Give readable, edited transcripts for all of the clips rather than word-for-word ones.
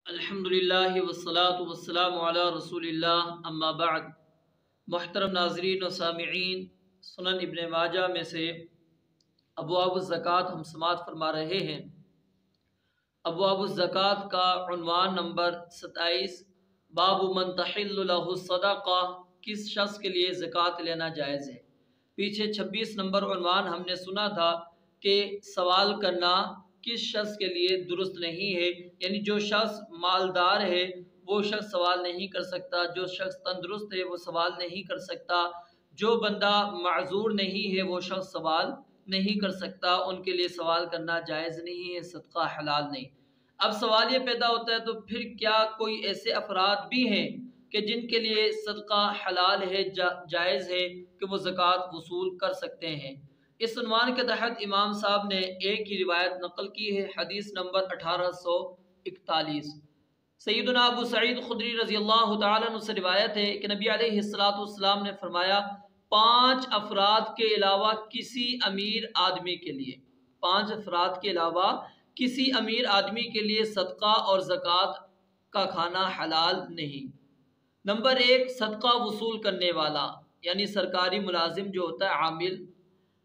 अल्हम्दुलिल्लाहि वस्सलातु वस्सलामु अला रसूलिल्लाह अम्मा बाद। मुहतरम नाज़रीन व सामिईन, सुनन इब्न माजा में से अबवाब ज़कात हम समात फरमा रहे हैं। अबवाब ज़कात का उन्वान नंबर 27, बाबु मन तहिल्लु लहु सदक़ा, किस शख्स के लिए ज़कात लेना जायज़ है। पीछे 26 नंबर उन्वान हमने सुना था कि सवाल करना किस शख्स के लिए दुरुस्त नहीं है, यानी जो शख्स मालदार है वो शख्स सवाल नहीं कर सकता, जो शख्स तंदुरुस्त है वो सवाल नहीं कर सकता, जो बंदा माजूर नहीं है वो शख्स सवाल नहीं कर सकता, उनके लिए सवाल करना जायज़ नहीं है, सदका हलाल नहीं। अब सवाल ये पैदा होता है, तो फिर क्या कोई ऐसे अफराद भी हैं कि जिनके लिए सदका हलाल है, जायज़ है कि वो ज़कात वसूल कर सकते हैं। इस उन्वान के तहत इमाम साहब ने एक ही रिवायत नकल की है, हदीस नंबर 1841। सैयदना अबू सईद खुदरी रज़ी अल्लाह तआला अन्हु से रिवायत है कि नबी अलैहिस्सलातु वस्सलाम ने फरमाया, 5 अफराद के अलावा किसी अमीर आदमी के लिए, 5 अफराद के अलावा किसी अमीर आदमी के लिए सदका और ज़कात का खाना हलाल नहीं। नंबर 1, सदका वसूल करने वाला यानी सरकारी मुलाजिम जो होता है, आमिल।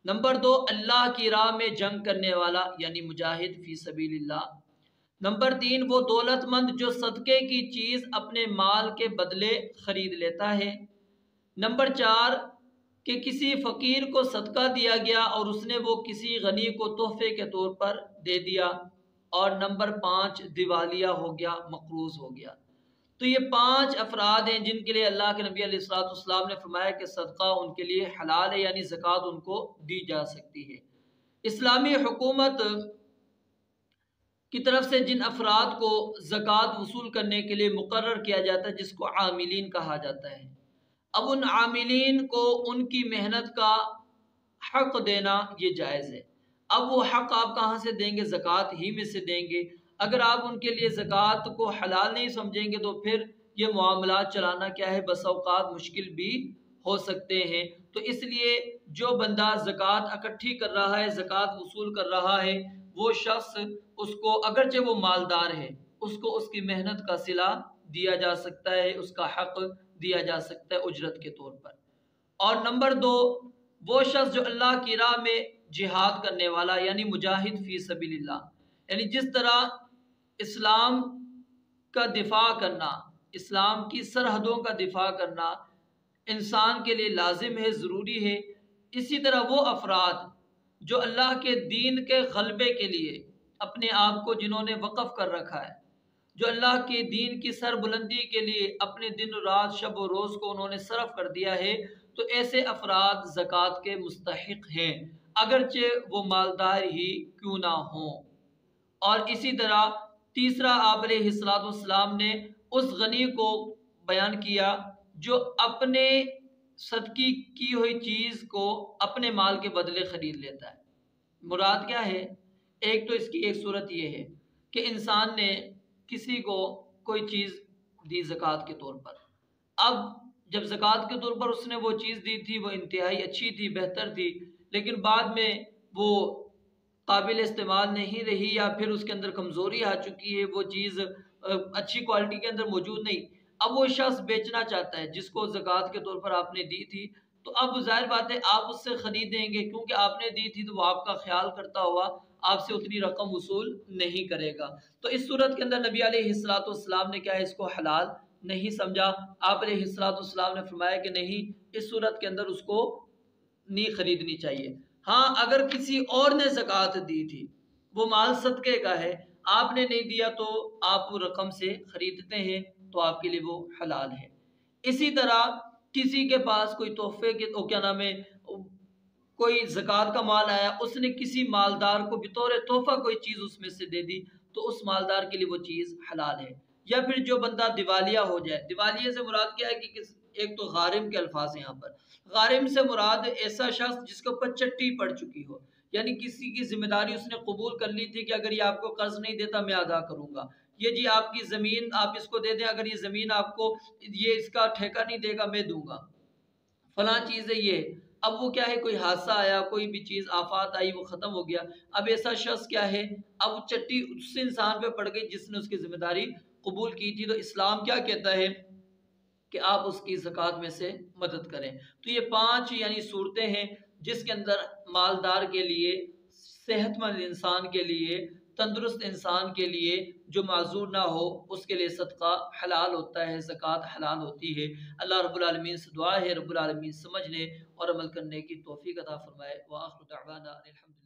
नंबर 2, अल्लाह की राह में जंग करने वाला यानी मुजाहिद फी सबीलिल्लाह। नंबर 3, वो दौलतमंद जो सदक़े की चीज़ अपने माल के बदले खरीद लेता है। नंबर 4, कि किसी फ़कीर को सदका दिया गया और उसने वो किसी गनी को तोहफे के तौर पर दे दिया। और नंबर 5, दिवालिया हो गया, मक़रूज़ हो गया। तो ये 5 अफराद हैं जिनके लिए अल्लाह के नबी अलैहिस्सलाम ने फरमाया कि सदका उनके लिए हलाल है, यानी ज़कात उनको दी जा सकती है। इस्लामी हुकूमत की तरफ से जिन अफराद को ज़कात वसूल करने के लिए मुकर्रर किया जाता है, जिसको आमिलीन कहा जाता है, अब उन आमिलीन को उनकी मेहनत का हक़ देना ये जायज़ है। अब वो हक़ आप कहाँ से देंगे? ज़कात ही में से देंगे। अगर आप उनके लिए ज़कात को हलाल नहीं समझेंगे तो फिर ये मामला चलाना क्या है, बस औक़ात मुश्किल भी हो सकते हैं। तो इसलिए जो बंदा ज़कात इकट्ठी कर रहा है, ज़कात वसूल कर रहा है, वो शख्स, उसको अगरचे वो मालदार है, उसको उसकी मेहनत का सिला दिया जा सकता है, उसका हक़ दिया जा सकता है उजरत के तौर पर। और नंबर 2, वो शख्स जो अल्लाह की राह में जिहाद करने वाला यानी मुजाहिद फ़ी सबीलिल्लाह, यानी जिस तरह इस्लाम का दिफा करना, इस्लाम की सरहदों का दिफा करना इंसान के लिए लाजिम है, ज़रूरी है, इसी तरह वो अफराद जो अल्लाह के दीन के गलबे के लिए अपने आप को जिन्होंने वक़फ़ कर रखा है, जो अल्लाह के दीन की सरबुलंदी के लिए अपने दिन रात शब व रोज़ को उन्होंने सरफ कर दिया है, तो ऐसे अफराद ज़कात के मुस्तहिक़ हैं, अगरचे वो मालदार ही क्यों ना हों। और इसी तरह तीसरा, आप अलैहिस्सलाम ने उस गनी को बयान किया जो अपने सदकी की हुई चीज़ को अपने माल के बदले ख़रीद लेता है। मुराद क्या है? एक तो इसकी एक सूरत ये है कि इंसान ने किसी को कोई चीज़ दी ज़कात के तौर पर, अब जब ज़कात के तौर पर उसने वो चीज़ दी थी, वो इंतहाई अच्छी थी, बेहतर थी, लेकिन बाद में वो काबिल इस्तेमाल नहीं रही या फिर उसके अंदर कमज़ोरी आ चुकी है, वो चीज़ अच्छी क्वालिटी के अंदर मौजूद नहीं। अब वो शख्स बेचना चाहता है जिसको ज़कात के तौर पर आपने दी थी, तो अब ज़ाहिर बात है आप उससे ख़रीदेंगे, क्योंकि आपने दी थी तो वो आपका ख्याल करता हुआ आपसे उतनी रकम वसूल नहीं करेगा। तो इस सूरत के अंदर नबी अलैहिस्सलाम ने क्या है, इसको हलाल नहीं समझा। आप अलैहिस्सलाम ने फरमाया कि नहीं, इस सूरत के अंदर उसको नहीं खरीदनी चाहिए। हाँ, अगर किसी और ने ज़कात दी थी, वो माल सदक़े का है, आपने नहीं दिया, तो आप वो रकम से ख़रीदते हैं, तो आपके लिए वो हलाल है। इसी तरह किसी के पास कोई तोहफे के क्या नाम है, कोई ज़कात का माल आया, उसने किसी मालदार को बतौर तोहफ़ा कोई चीज़ उसमें से दे दी, तो उस मालदार के लिए वो चीज़ हलाल है। या फिर जो बंदा दिवालिया हो जाए, दिवालिया से मुराद क्या है कि एक तो गारिम के अल्फाज यहाँ पर, गारिम से मुराद ऐसा शख्स जिसके ऊपर चट्टी पड़ चुकी हो, यानी किसी की जिम्मेदारी उसने कबूल कर ली थी कि अगर ये आपको कर्ज नहीं देता मैं अदा करूँगा, ये जी आपकी ज़मीन आप इसको दे दें, अगर ये ज़मीन आपको ये इसका ठेका नहीं देगा मैं दूंगा, फलां चीज़ है ये। अब वो क्या है, कोई हादसा आया, कोई भी चीज़ आफत आई, वो ख़त्म हो गया, अब ऐसा शख्स क्या है, अब चट्टी उस इंसान पे पड़ गई जिसने उसकी जिम्मेदारी قبول کی تھی، تو اسلام کیا کہتا ہے کہ آپ اس کی زکوٰۃ میں سے مدد کریں۔ تو یہ 5 یعنی صورتیں ہیں جس کے اندر مالدار کے لیے، صحت مند انسان کے لیے، تندرست انسان کے لیے جو معذور نہ ہو اس کے لیے صدقہ حلال ہوتا ہے، زکوٰۃ حلال ہوتی ہے۔ اللہ رب العالمین سے دعا ہے رب العالمین سمجھنے اور عمل کرنے کی توفیق عطا فرمائے۔ وآخر دعوانا الحمد